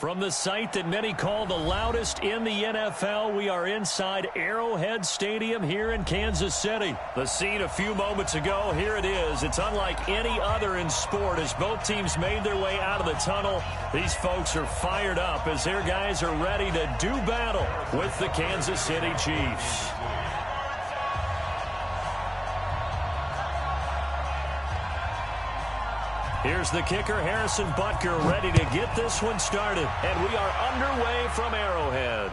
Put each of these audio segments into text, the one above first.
From the site that many call the loudest in the NFL, we are inside Arrowhead Stadium here in Kansas City. The scene a few moments ago, here it is. It's unlike any other in sport as both teams made their way out of the tunnel. These folks are fired up as their guys are ready to do battle with the Kansas City Chiefs. Here's the kicker, Harrison Butker, ready to get this one started. And we are underway from Arrowhead.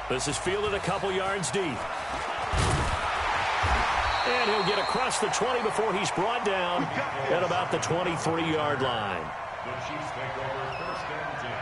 This is fielded a couple yards deep. And he'll get across the 20 before he's brought down at about the 23-yard line. The Chiefs take over first and 10.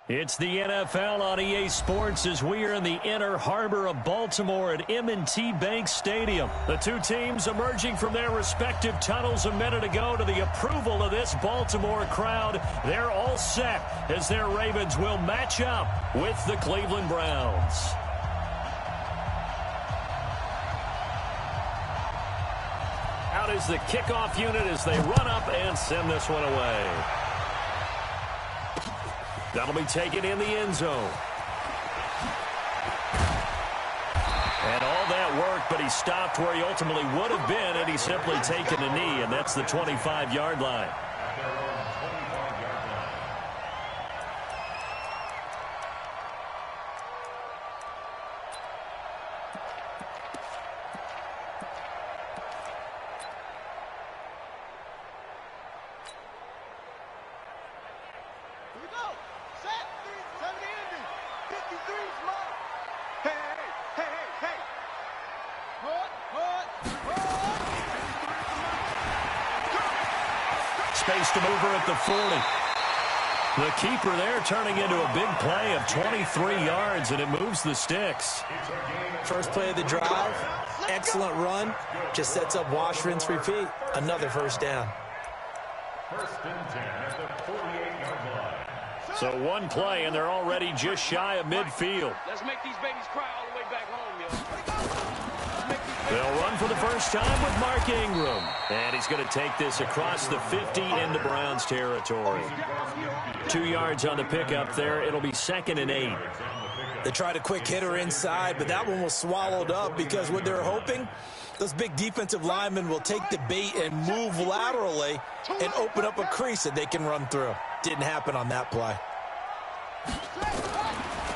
It's the NFL on EA Sports as we are in the inner harbor of Baltimore at M&T Bank Stadium. The two teams emerging from their respective tunnels a minute ago to the approval of this Baltimore crowd. They're all set as their Ravens will match up with the Cleveland Browns. Out is the kickoff unit as they run up and send this one away. That'll be taken in the end zone. And all that work, but he stopped where he ultimately would have been had he simply taken a knee, and that's the 25-yard line. Space to move her at the 40. The keeper there turning into a big play of 23 yards, and it moves the sticks. First play of the drive, excellent run, just sets up wash, rinse, repeat. Another first down. First and 10 at the 48-yard line. So one play, and they're already just shy of midfield. Let's make these babies cry all the way back home, yo. They'll run for the first time with Mark Ingram. And he's going to take this across the 50 into Browns territory. 2 yards on the pickup there. It'll be 2nd and 8. They tried a quick hitter inside, but that one was swallowed up because what they're hoping, those big defensive linemen will take the bait and move laterally and open up a crease that they can run through. Didn't happen on that play.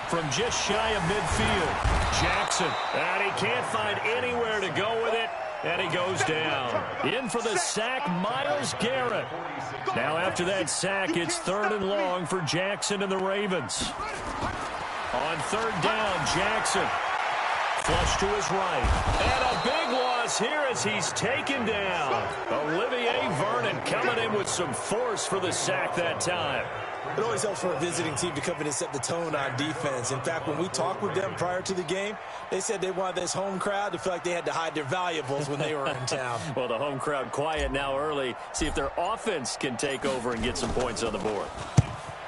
From just shy of midfield, Jackson. And he can't find anywhere to go with it. And he goes down. In for the sack, Myles Garrett. Now after that sack, it's 3rd and long for Jackson and the Ravens. On 3rd down, Jackson. Flush to his right. And a big loss here as he's taken down. Olivier Vernon coming in with some force for the sack that time. It always helps for a visiting team to come in and set the tone on defense. In fact, when we talked with them prior to the game, they said they wanted this home crowd to feel like they had to hide their valuables when they were in town. Well, the home crowd quiet now early. See if their offense can take over and get some points on the board.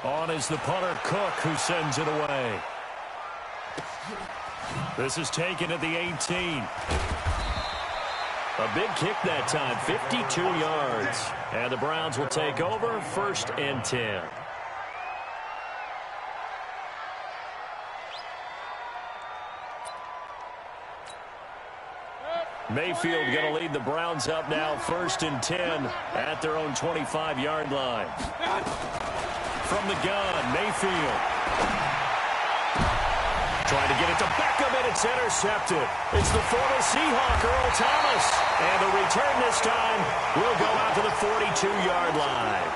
On is the punter, Cook, who sends it away. This is taken at the 18. A big kick that time, 52 yards. And the Browns will take over, 1st and 10. Mayfield going to lead the Browns up now, 1st and 10 at their own 25-yard line. From the gun, Mayfield. Trying to get it to Beckham, and it's intercepted. It's the former Seahawk, Earl Thomas. And the return this time will go out to the 42-yard line.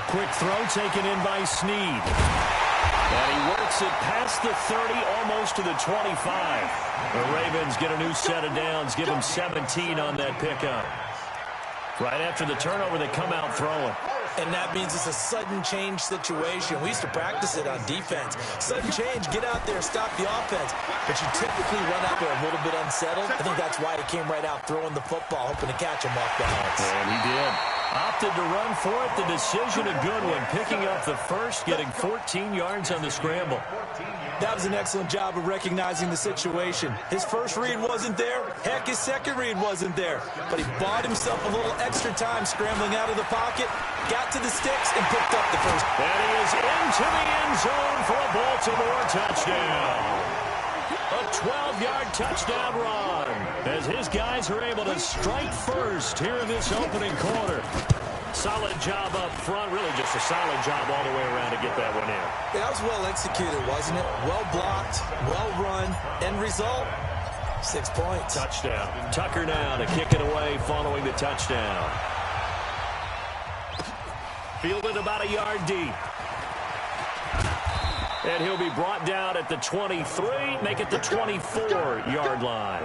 Quick throw taken in by Snead. And he works it past the 30, almost to the 25. The Ravens get a new set of downs, give them 17 on that pickup. Right after the turnover, they come out throwing. And that means it's a sudden change situation. We used to practice it on defense. Sudden change, get out there, stop the offense. But you typically run out there a little bit unsettled. I think that's why he came right out throwing the football, hoping to catch him off balance. And he did. Opted to run for it. The decision a good one. Picking up the first, getting 14 yards on the scramble. That was an excellent job of recognizing the situation. His first read wasn't there. Heck, his second read wasn't there. But he bought himself a little extra time scrambling out of the pocket, got to the sticks, and picked up the first. And he is into the end zone for a Baltimore touchdown. A 12-yard touchdown run as his guys are able to strike first here in this opening quarter. Solid job up front, really just a solid job all the way around to get that one in. That was well executed, wasn't it? Well blocked, well run, end result, 6 points. Touchdown. Tucker now to kick it away following the touchdown. Fielded about a yard deep. And he'll be brought down at the 23, make it the 24-yard line.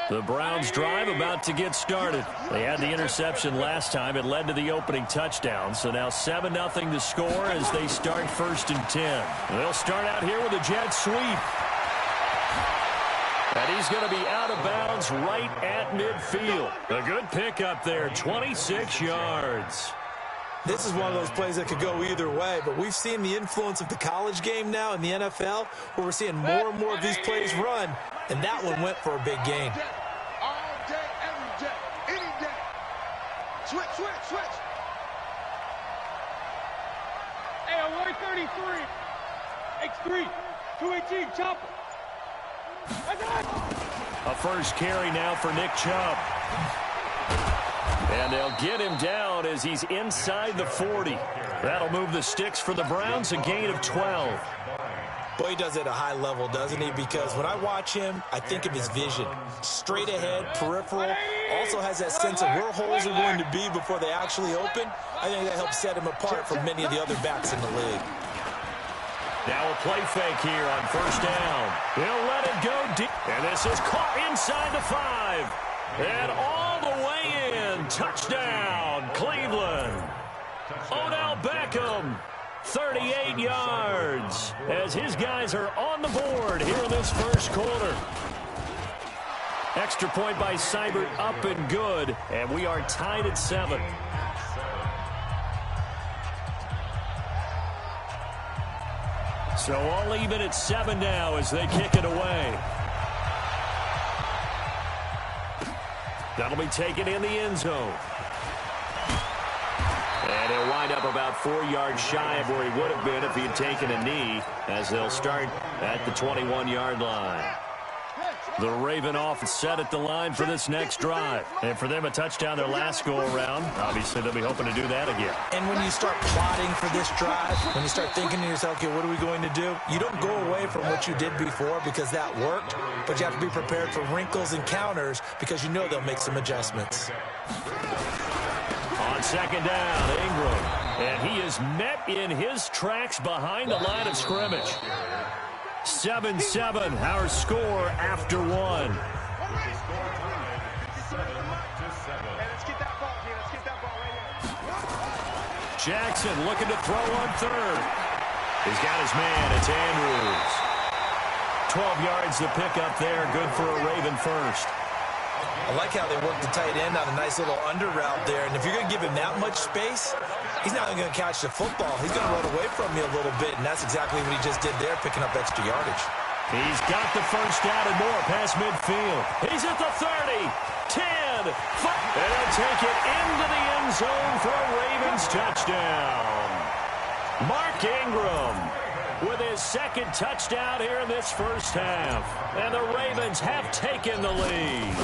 The Browns drive about to get started. They had the interception last time. It led to the opening touchdown. So now 7-0 to score as they start 1st and 10. They'll start out here with a jet sweep. And he's going to be out of bounds right at midfield. A good pickup there, 26 yards. This is one of those plays that could go either way, but we've seen the influence of the college game now in the NFL, where we're seeing more and more of these plays run, and that one went for a big gain. All day, every day, any day. Switch, switch, switch. Hey, on 133, X3, 218, chopper. A first carry now for Nick Chubb. And they'll get him down as he's inside the 40. That'll move the sticks for the Browns, a gain of 12. Boy, he does it at a high level, doesn't he? Because when I watch him, I think of his vision. Straight ahead, peripheral. Also has that sense of where holes are going to be before they actually open. I think that helps set him apart from many of the other backs in the league. Now a play fake here on 1st down. He'll let it go deep. And this is caught inside the 5. And all the way in. Touchdown, Cleveland. Odell Beckham, 38 yards. As his guys are on the board here in this first quarter. Extra point by Seibert, up and good. And we are tied at 7. So all even at 7 now as they kick it away. That'll be taken in the end zone. And he'll wind up about 4 yards shy of where he would have been if he had taken a knee, as they'll start at the 21-yard line. The Raven offense set at the line for this next drive. And for them, a touchdown their last go-around. Obviously, they'll be hoping to do that again. And when you start plotting for this drive, when you start thinking to yourself, okay, what are we going to do? You don't go away from what you did before because that worked, but you have to be prepared for wrinkles and counters because you know they'll make some adjustments. On second down, Ingram. And he is met in his tracks behind the line of scrimmage. 7-7, our score after 1. Jackson looking to throw on third. He's got his man. It's Andrews. 12 yards to pick up there. Good for a Raven first. I like how they work the tight end on a nice little under route there. And if you're going to give him that much space, he's not going to catch the football. He's going to run away from you a little bit, and that's exactly what he just did there, picking up extra yardage. He's got the first down and more past midfield. He's at the 30, 10, 5, and he'll take it into the end zone for a Ravens touchdown. Mark Ingram with his second touchdown here in this first half. And the Ravens have taken the lead.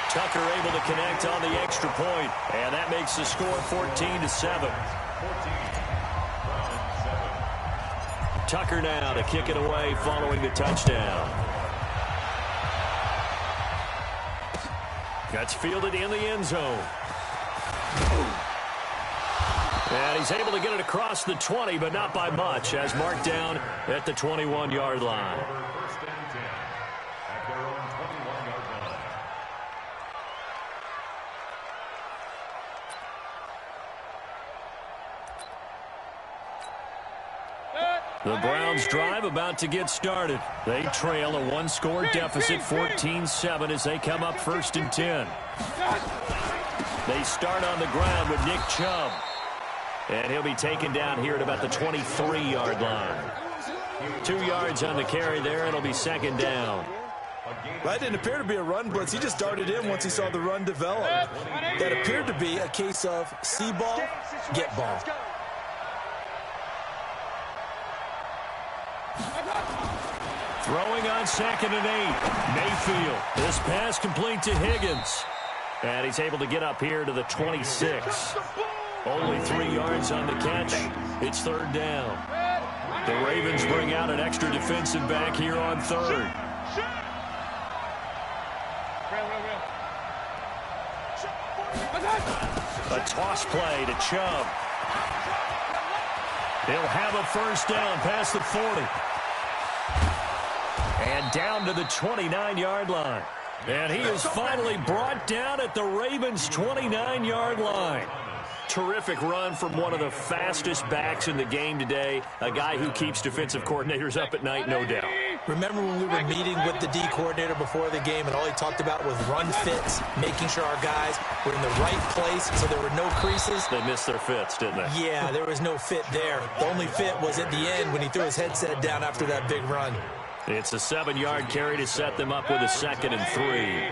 Tucker able to connect on the extra point, and that makes the score 14-7. Tucker now to kick it away following the touchdown. That's fielded in the end zone. And he's able to get it across the 20, but not by much, as marked down at the 21-yard line. The Browns drive about to get started. They trail a one-score deficit, 14-7, as they come up 1st and 10. They start on the ground with Nick Chubb. And he'll be taken down here at about the 23-yard line. 2 yards on the carry there. It'll be second down. That didn't appear to be a run blitz. He just darted in once he saw the run develop. That appeared to be a case of see ball, get ball. Throwing on 2nd and 8. Mayfield. This pass complete to Higgins. And he's able to get up here to the 26. Only 3 yards on the catch. It's 3rd down. The Ravens bring out an extra defensive back here on 3rd. A toss play to Chubb. He'll have a first down past the 40. And down to the 29-yard line. And he is finally brought down at the Ravens' 29-yard line. Terrific run from one of the fastest backs in the game today. A guy who keeps defensive coordinators up at night, no doubt. Remember when we were meeting with the D coordinator before the game and all he talked about was run fits, making sure our guys were in the right place so there were no creases? They missed their fits, didn't they? Yeah, there was no fit there. The only fit was at the end when he threw his headset down after that big run. It's a 7-yard carry to set them up with a 2nd and 3.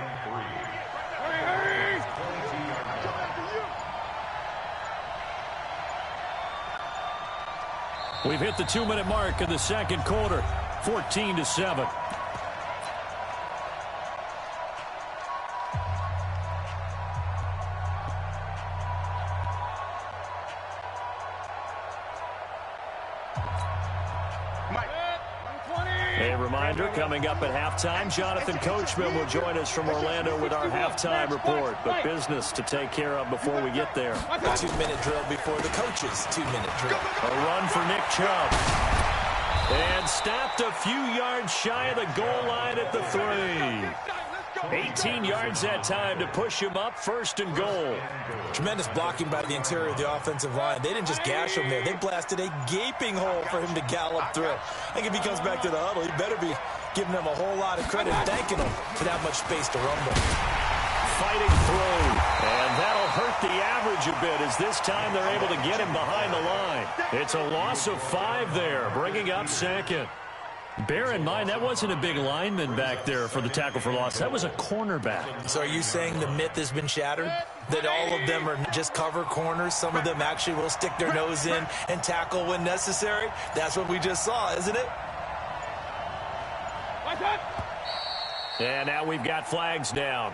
We've hit the 2-minute mark in the second quarter, 14-7. A reminder, coming up at halftime, Jonathan Coachman will join us from Orlando with our halftime report. But business to take care of before we get there. A 2-minute drill before the coaches' 2-minute drill. A run for Nick Chubb. And stopped a few yards shy of the goal line at the 3. 18 yards that time to push him up, 1st and goal. Tremendous blocking by the interior of the offensive line. They didn't just gash him there. They blasted a gaping hole for him to gallop through. I think if he comes back to the huddle, he better be giving them a whole lot of credit, thanking them for that much space to rumble. Fighting through, and that'll hurt the average a bit, as this time they're able to get him behind the line. It's a loss of 5 there, bringing up second. Bear in mind, that wasn't a big lineman back there for the tackle for loss. That was a cornerback. So are you saying the myth has been shattered? That all of them are just cover corners? Some of them actually will stick their nose in and tackle when necessary? That's what we just saw, isn't it? And now we've got flags down.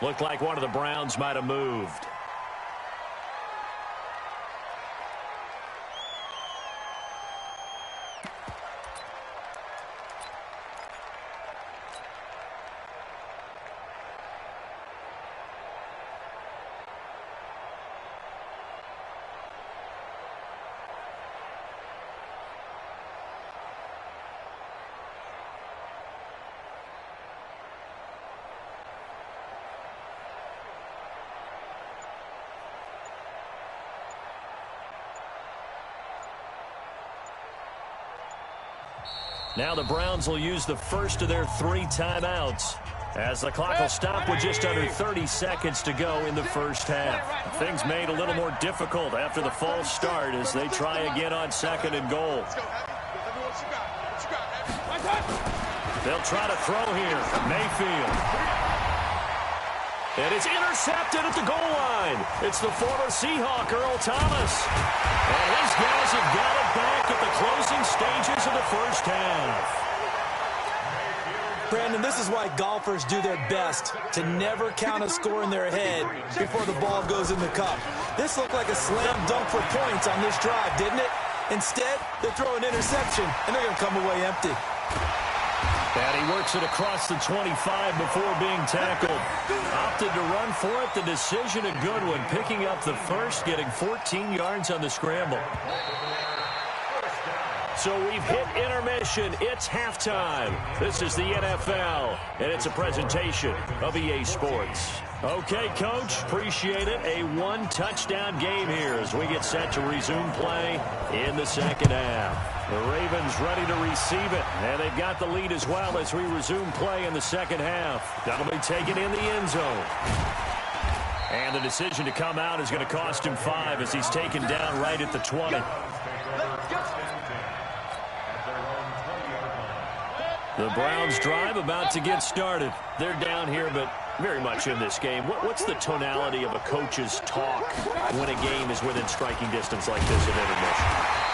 Looked like one of the Browns might have moved. Now the Browns will use the first of their 3 timeouts, as the clock will stop with just under 30 seconds to go in the first half. Things made a little more difficult after the false start as they try again on 2nd and goal. They'll try to throw here. Mayfield. And it's intercepted at the goal line. It's the former Seahawk, Earl Thomas. And his guys have got it back at the closing stages of the first half. Brandon, this is why golfers do their best to never count a score in their head before the ball goes in the cup. This looked like a slam dunk for points on this drive, didn't it? Instead, they throw an interception, and they're going to come away empty. And he works it across the 25 before being tackled. Opted to run for it. The decision a good one. Picking up the first, getting 14 yards on the scramble. So we've hit intermission. It's halftime. This is the NFL, and it's a presentation of EA Sports. Okay, Coach, appreciate it. A 1-touchdown game here as we get set to resume play in the second half. The Ravens ready to receive it, and they've got the lead as well as we resume play in the second half. That'll be taken in the end zone. And the decision to come out is going to cost him 5 as he's taken down right at the 20. The Browns drive about to get started. They're down here, but very much in this game. What's the tonality of a coach's talk when a game is within striking distance like this at intermission?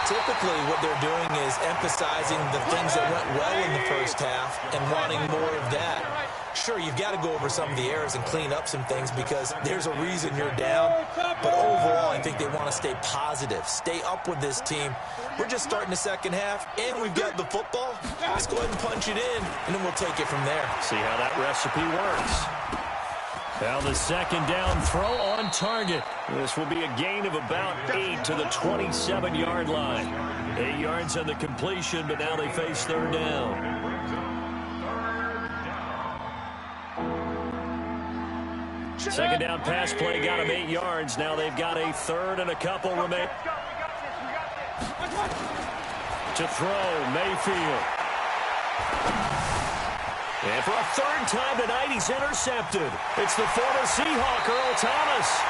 Typically, what they're doing is emphasizing the things that went well in the first half and wanting more of that. Sure, you've got to go over some of the errors and clean up some things because there's a reason you're down. But overall, I think they want to stay positive, stay up with this team. We're just starting the second half, and we've got the football. Let's go ahead and punch it in, and then we'll take it from there. See how that recipe works. Now the second down throw on target. This will be a gain of about 8 to the 27-yard line. 8 yards on the completion, but now they face third down. Second down pass play got him 8 yards. Now they've got a third and a couple remain. To throw, Mayfield. And for a third time tonight, he's intercepted. It's the former Seahawk, Earl Thomas.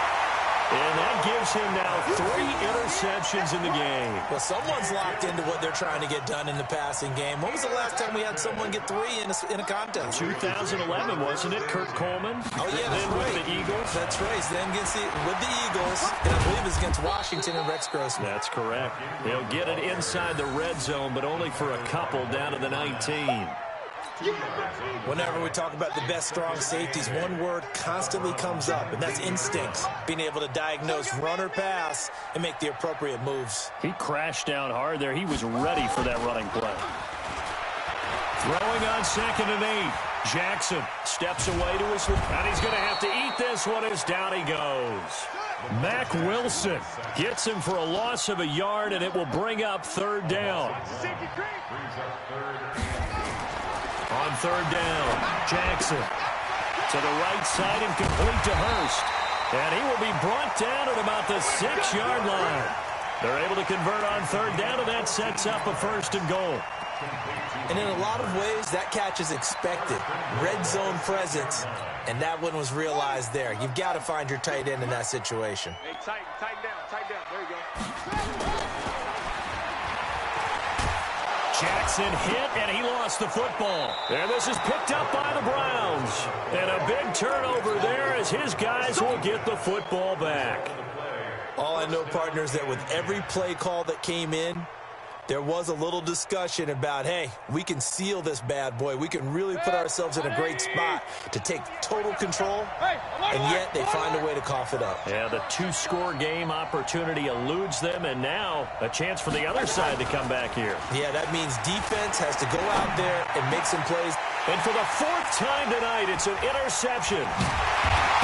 And that gives him now 3 interceptions in the game. Well, someone's locked into what they're trying to get done in the passing game. When was the last time we had someone get 3 in a contest? 2011, wasn't it? Kurt Coleman. Oh, yeah, that's then right. With the Eagles. That's right. Then with the Eagles, and I believe it's against Washington and Rex Grossman. That's correct. He'll get it inside the red zone, but only for a couple down to the 19. Whenever we talk about the best strong safeties, one word constantly comes up, and that's instincts. Being able to diagnose run or pass and make the appropriate moves. He crashed down hard there. He was ready for that running play. Throwing on 2nd and 8. Jackson steps away to his left, and he's going to have to eat this one as down he goes. Mack Wilson gets him for a loss of a yard, and it will bring up third down. On third down, Jackson to the right side and complete to Hurst. And he will be brought down at about the 6-yard line. They're able to convert on third down, and that sets up a 1st and goal. And in a lot of ways, that catch is expected. Red zone presence, and that one was realized there. You've got to find your tight end in that situation. Hey, tighten down. There you go. Jackson hit, and he lost the football. And this is picked up by the Browns. And a big turnover there as his guys will get the football back. All I know, partners, that with every play call that came in, there was a little discussion about, hey, we can seal this bad boy. We can really put ourselves in a great spot to take total control, and yet they find a way to cough it up. Yeah, the two-score game opportunity eludes them, and now a chance for the other side to come back here. Yeah, that means defense has to go out there and make some plays. And for the fourth time tonight, it's an interception.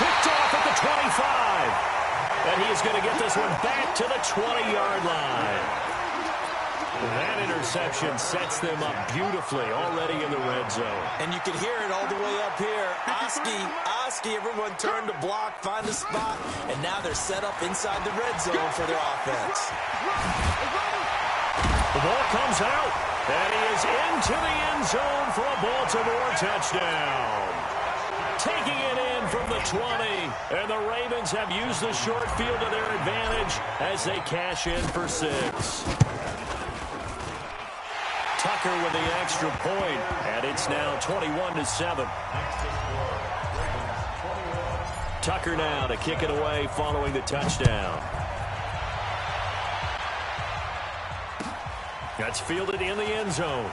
Picked off at the 25. And he is going to get this one back to the 20-yard line. That interception sets them up beautifully already in the red zone. And you can hear it all the way up here. Oski, everyone turned to block, find a spot, and now they're set up inside the red zone for their offense. The ball comes out, and he is into the end zone for a Baltimore touchdown. Taking it in from the 20, and the Ravens have used the short field to their advantage as they cash in for 6. Tucker with the extra point, and it's now 21-7. Tucker now to kick it away following the touchdown. That's fielded in the end zone.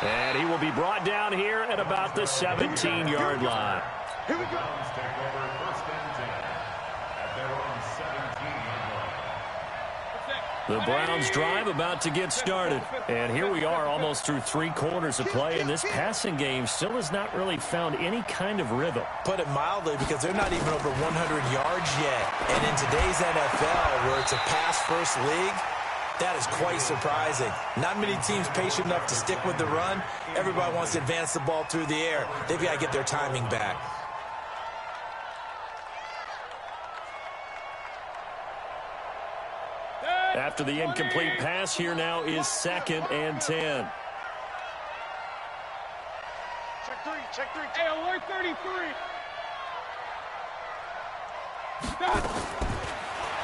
And he will be brought down here at about the 17-yard line. Here we go. Take over first and 10 at their own 17-yard line. The Browns drive about to get started. And here we are almost through 3 quarters of play, and this passing game still has not really found any kind of rhythm. Put it mildly, because they're not even over 100 yards yet. And in today's NFL, where it's a pass-first league, that is quite surprising. Not many teams patient enough to stick with the run. Everybody wants to advance the ball through the air. They've got to get their timing back. After the incomplete pass, here now is 2nd and 10. Check three. Hey, alert 33.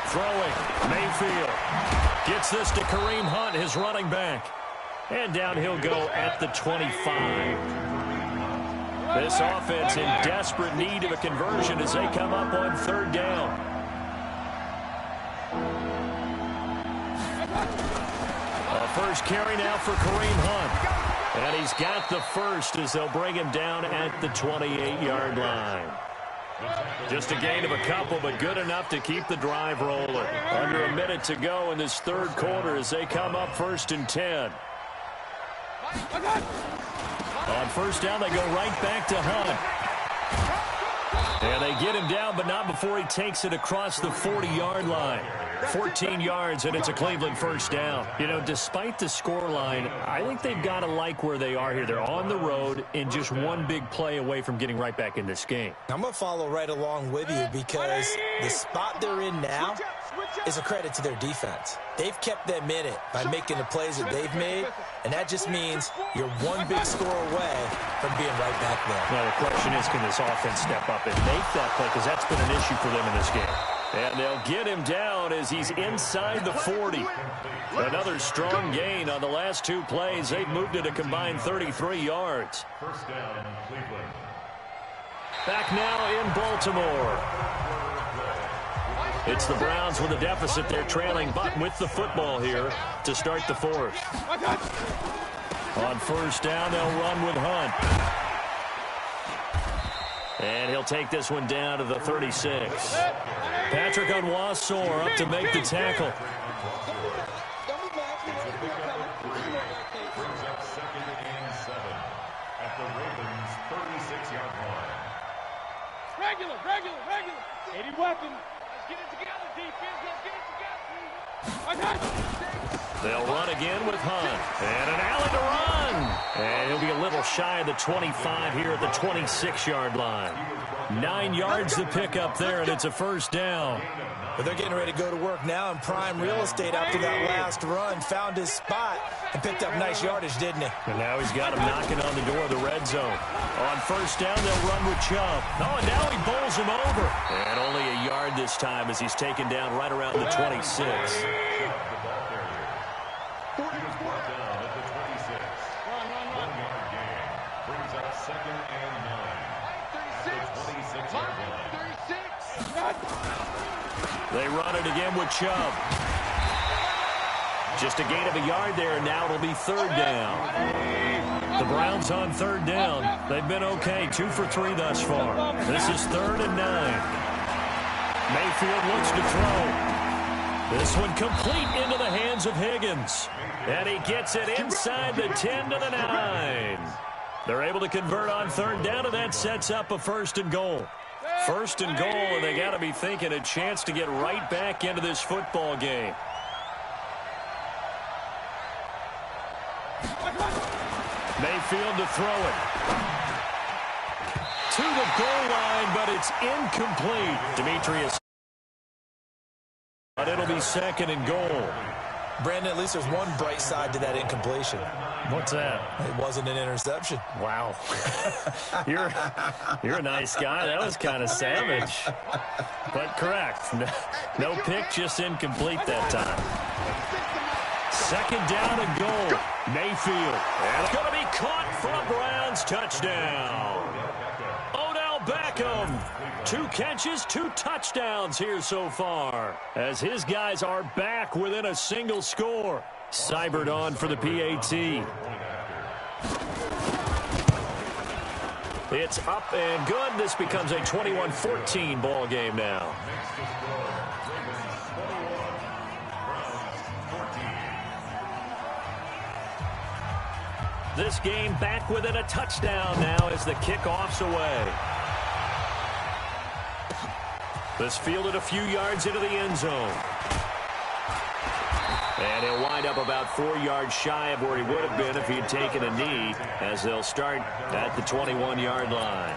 Throwing, Mayfield. Gets this to Kareem Hunt, his running back. And down he'll go at the 25. This offense in desperate need of a conversion as they come up on 3rd down. A first carry now for Kareem Hunt. And he's got the first as they'll bring him down at the 28-yard line. Just a gain of a couple, but good enough to keep the drive rolling. Under a minute to go in this 3rd quarter as they come up 1st and 10. On 1st down, they go right back to Hunt. And they get him down, but not before he takes it across the 40-yard line. 14 yards, and it's a Cleveland 1st down. You know, despite the scoreline, I think they've got to like where they are here. They're on the road and just one big play away from getting right back in this game. I'm going to follow right along with you, because the spot they're in now is a credit to their defense. They've kept them in it by making the plays that they've made, and that just means you're one big score away from being right back there. Now, the question is, can this offense step up and make that play? Because that's been an issue for them in this game. And they'll get him down as he's inside the 40. Another strong gain on the last 2 plays. They've moved it a combined 33 yards. 1st down, Cleveland. Back now in Baltimore. It's the Browns with a deficit. They're trailing, but with the football here to start the 4th. On 1st down, they'll run with Hunt. And he'll take this one down to the 36. Patrick Onwuasor up to make the tackle. Brings up 2nd and 7 at the Ravens' 36-yard line. Regular. 80 weapon. Let's get it together, defense. Let's get it together. They'll run again with Hunt. And an alley to run. And he'll be a little shy of the 25 here at the 26-yard line. 9 yards to pick up there, and it's a first down. But they're getting ready to go to work now in prime real estate after that last run. Found his spot and picked up nice yardage, didn't he? And now he's got him knocking on the door of the red zone. On first down, they'll run with Chubb. Oh, and now he bowls him over. And only a yard this time as he's taken down right around the 26. They run it again with Chubb. Just a gain of a yard there, and now it'll be third down. The Browns on third down. They've been okay, 2 for 3 thus far. This is 3rd and 9. Mayfield looks to throw. This one complete into the hands of Higgins. And he gets it inside the 10 to the 9. They're able to convert on third down, and that sets up a 1st and goal. 1st and goal, and they got to be thinking a chance to get right back into this football game. Mayfield to throw it. To the goal line, but it's incomplete. Demetrius. But it'll be 2nd and goal. Brandon, at least there's one bright side to that incompletion. What's that? It wasn't an interception. Wow. You're a nice guy. That was kind of savage. But correct. No pick, just incomplete that time. 2nd down and goal. Mayfield. And it's going to be caught for a Browns touchdown. Odell Beckham. 2 catches, 2 touchdowns here so far, as his guys are back within a single score. Seibert on for the PAT. It's up and good. This becomes a 21-14 ball game now. This game back within a touchdown now as the kickoff's away. This fielded a few yards into the end zone. And he'll wind up about 4 yards shy of where he would have been if he had taken a knee, as they'll start at the 21-yard line.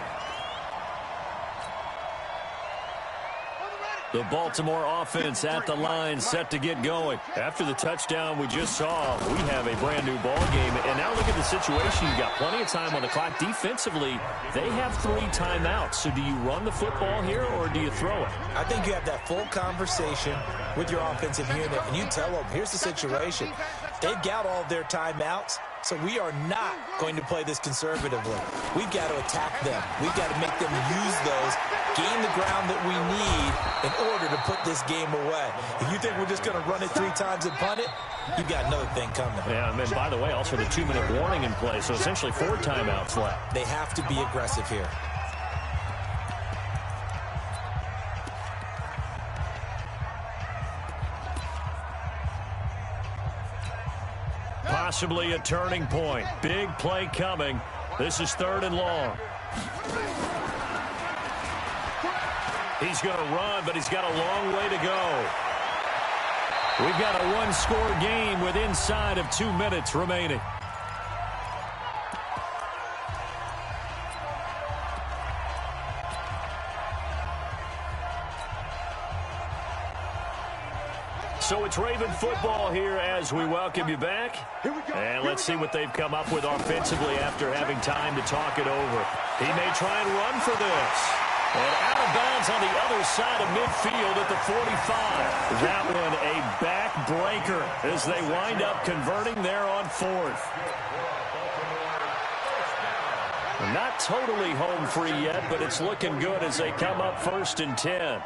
The Baltimore offense at the line, set to get going. After the touchdown we just saw, we have a brand new ball game. And now look at the situation. You've got plenty of time on the clock. Defensively, they have 3 timeouts. So do you run the football here or do you throw it? I think you have that full conversation with your offensive unit, and you tell them, here's the situation. They've got all of their timeouts, so we are not going to play this conservatively. We've got to attack them. We've got to make them use those, gain the ground that we need in order to put this game away. If you think we're just going to run it 3 times and punt it, you've got another thing coming. Yeah, and then, by the way, also the 2-minute warning in play, so essentially 4 timeouts left. They have to be aggressive here. Possibly a turning point. Big play coming. This is 3rd and long. He's going to run, but he's got a long way to go. We've got a 1-score game with inside of 2 minutes remaining. So it's Raven football here as we welcome you back. And let's see what they've come up with offensively after having time to talk it over. He may try and run for this. And out of bounds on the other side of midfield at the 45. That one a backbreaker as they wind up converting there on 4th. Not totally home free yet, but it's looking good as they come up 1st and 10.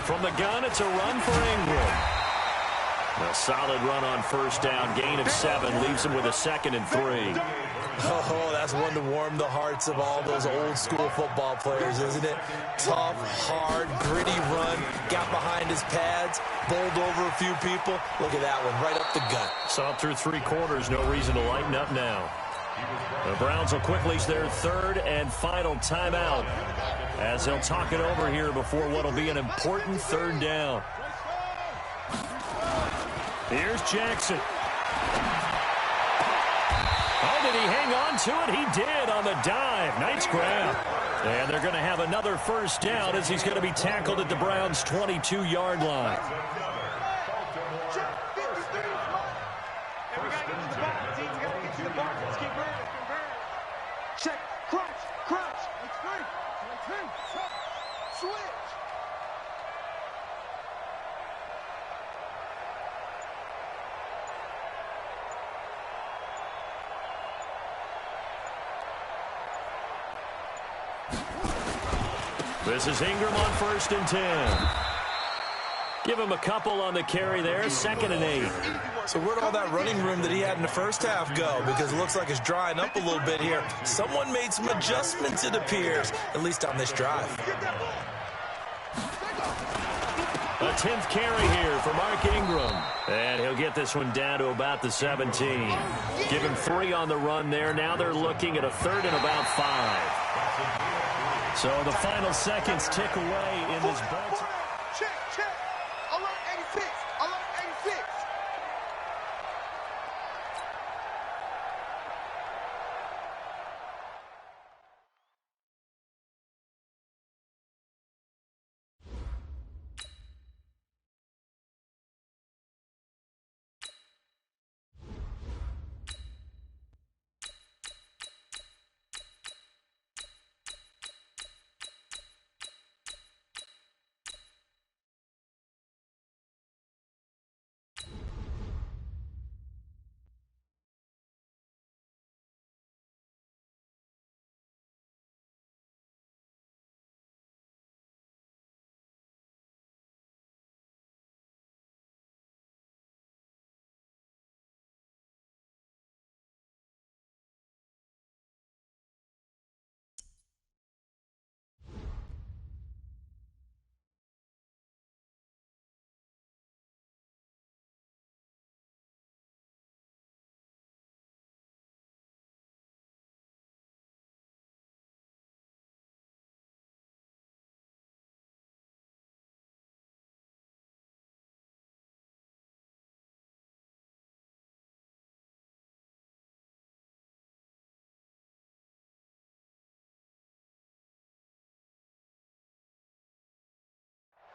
From the gun, it's a run for Ingram. A solid run on 1st down. Gain of 7 leaves him with a 2nd and 3. Oh, that's one to warm the hearts of all those old school football players, isn't it? Tough, hard, gritty run. Got behind his pads, bowled over a few people. Look at that one, right up the gut. Saw it through 3 quarters. No reason to lighten up now. The Browns will quickly use their 3rd and final timeout as they'll talk it over here before what will be an important 3rd down. Here's Jackson. Oh, Did he hang on to it? He did on the dive. Nice grab. And they're going to have another first down as he's going to be tackled at the Browns' 22-yard line. Check, crunch, crunch. It's great. Switch. This is Ingram on 1st and 10. Give him a couple on the carry there, 2nd and 8. So where'd all that running room that he had in the first half go? Because it looks like it's drying up a little bit here. Someone made some adjustments, it appears, at least on this drive. A 10th carry here for Mark Ingram. And he'll get this one down to about the 17. Give him 3 on the run there. Now they're looking at a 3rd and about 5. So the final seconds tick away in this ball. Check, check. Alert 86. Alert 86.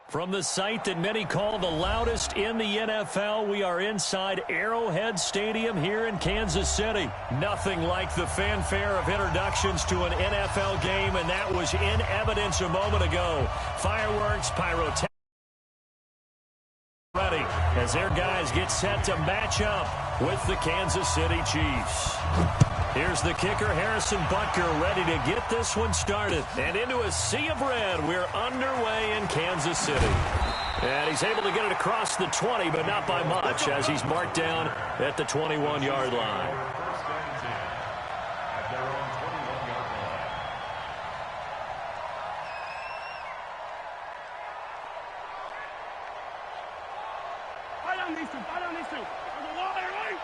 From the site that many call the loudest in the NFL, we are inside Arrowhead Stadium here in Kansas City. Nothing like the fanfare of introductions to an NFL game, and that was in evidence a moment ago. Fireworks, pyrotechnics ready as their guys get set to match up with the Kansas City Chiefs. Here's the kicker, Harrison Butker, ready to get this one started. And into a sea of red, we're underway in Kansas City. And he's able to get it across the 20, but not by much, as he's marked down at the 21-yard line. Fight on these two. Fight on these two. There's a wall there, right?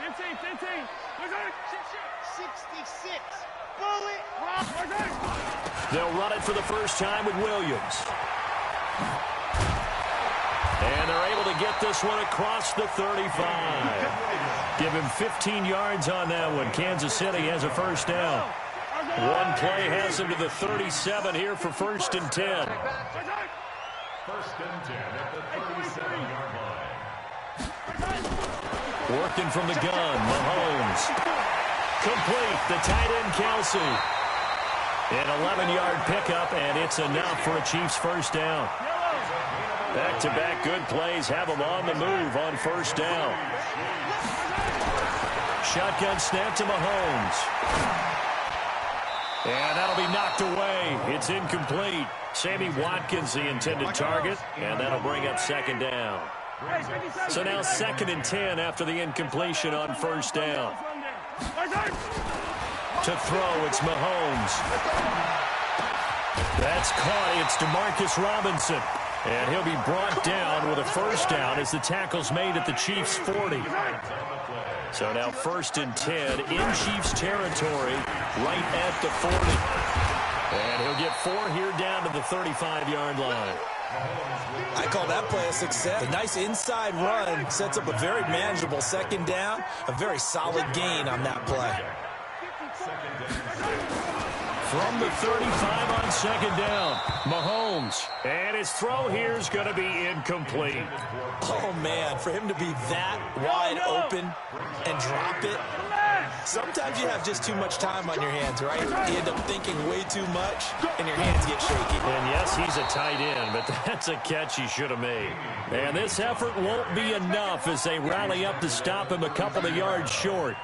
15. Where's that? 66. Bullet. Where's that? They'll run it for the first time with Williams. And they're able to get this one across the 35. Give him 15 yards on that one. Kansas City has a first down. One play has him to the 37 here for 1st and 10. 1st and 10 at the 37-yard line. Working from the gun, Mahomes. Complete, the tight end, Kelsey. An 11-yard pickup, and it's enough for a Chiefs first down. Back-to-back good plays have them on the move on first down. Shotgun snap to Mahomes. And that'll be knocked away. It's incomplete. Sammy Watkins, the intended target, and that'll bring up 2nd down. So now 2nd and 10 after the incompletion on first down. To throw, it's Mahomes. That's caught. It's DeMarcus Robinson. And he'll be brought down with a first down as the tackle's made at the Chiefs' 40. So now 1st and 10 in Chiefs territory, right at the 40. And he'll get 4 here down to the 35-yard line. I call that play a success. A nice inside run sets up a very manageable second down. A very solid gain on that play. From the 35 on second down, Mahomes. And his throw here is going to be incomplete. Oh, man, for him to be that wide open and drop it. Sometimes you have just too much time on your hands, right? You end up thinking way too much, and your hands get shaky. And yes, he's a tight end, but that's a catch he should have made. And this effort won't be enough as they rally up to stop him a couple of yards short.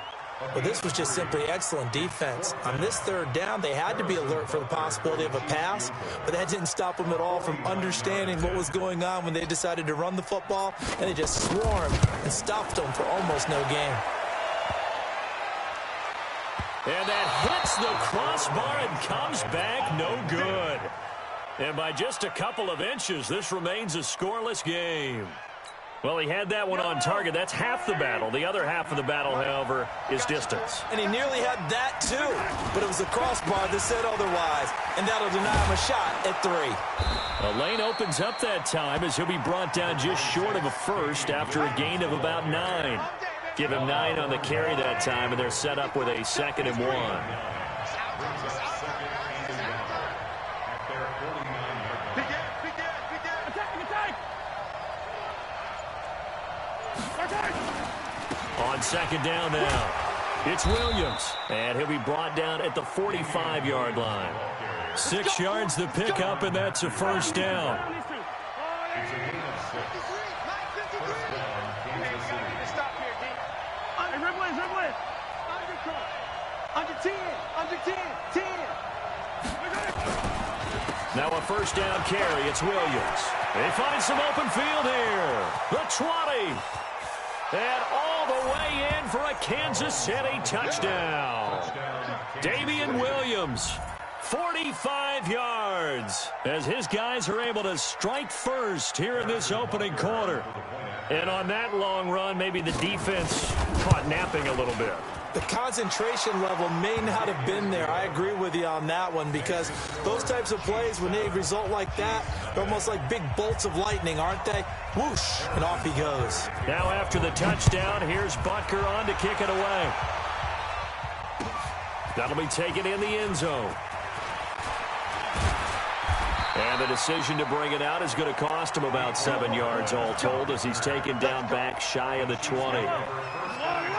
Well, this was just simply excellent defense. On this third down, they had to be alert for the possibility of a pass, but that didn't stop them at all from understanding what was going on when they decided to run the football, and they just swarmed and stopped them for almost no gain. And that hits the crossbar and comes back no good. And by just a couple of inches, this remains a scoreless game. Well, he had that one on target. That's half the battle. The other half of the battle, however, is distance. And he nearly had that, too. But it was the crossbar that said otherwise. And that'll deny him a shot at 3. The lane opens up that time as he'll be brought down just short of a first after a gain of about 9. Give him 9 on the carry that time, and they're set up with a 2nd and 1. On second down now, it's Williams, and he'll be brought down at the 45-yard line. 6 yards the pickup, and that's a first down. Now a first down carry. It's Williams. They find some open field here. The 20. And all the way in for a Kansas City touchdown. Damian Williams, 45 yards, as his guys are able to strike first here in this opening quarter. And on that long run, maybe the defense caught napping a little bit. The concentration level may not have been there. I agree with you on that one, because those types of plays, when they result like that, they're almost like big bolts of lightning, aren't they? Whoosh, and off he goes. Now after the touchdown, here's Butker on to kick it away. That'll be taken in the end zone. And the decision to bring it out is going to cost him about 7 yards all told, as he's taken down back shy of the 20.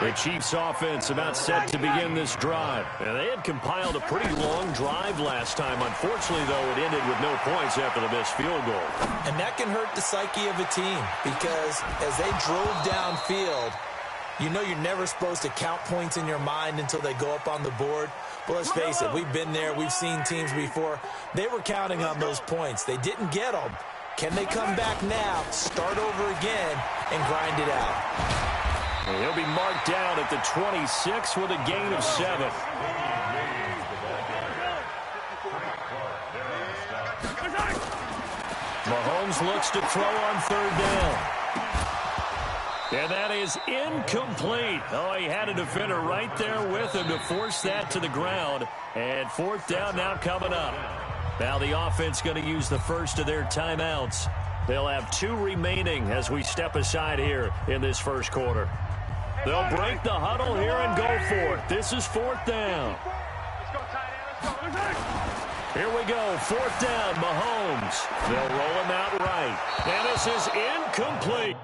The Chiefs offense about set to begin this drive. And they had compiled a pretty long drive last time. Unfortunately, though, it ended with no points after the missed field goal. And that can hurt the psyche of a team, because as they drove downfield, you know you're never supposed to count points in your mind until they go up on the board. But let's face it, we've been there. We've seen teams before. They were counting on those points. They didn't get them. Can they come back now, start over again, and grind it out? He'll be marked down at the 26 with a gain of 7. Mahomes looks to throw on third down. And that is incomplete. Oh, he had a defender right there with him to force that to the ground. And fourth down now coming up. Now the offense going to use the first of their timeouts. They'll have 2 remaining as we step aside here in this first quarter. They'll break the huddle here and go for it. This is fourth down. Here we go, fourth down, Mahomes. They'll roll him out right. And this is incomplete.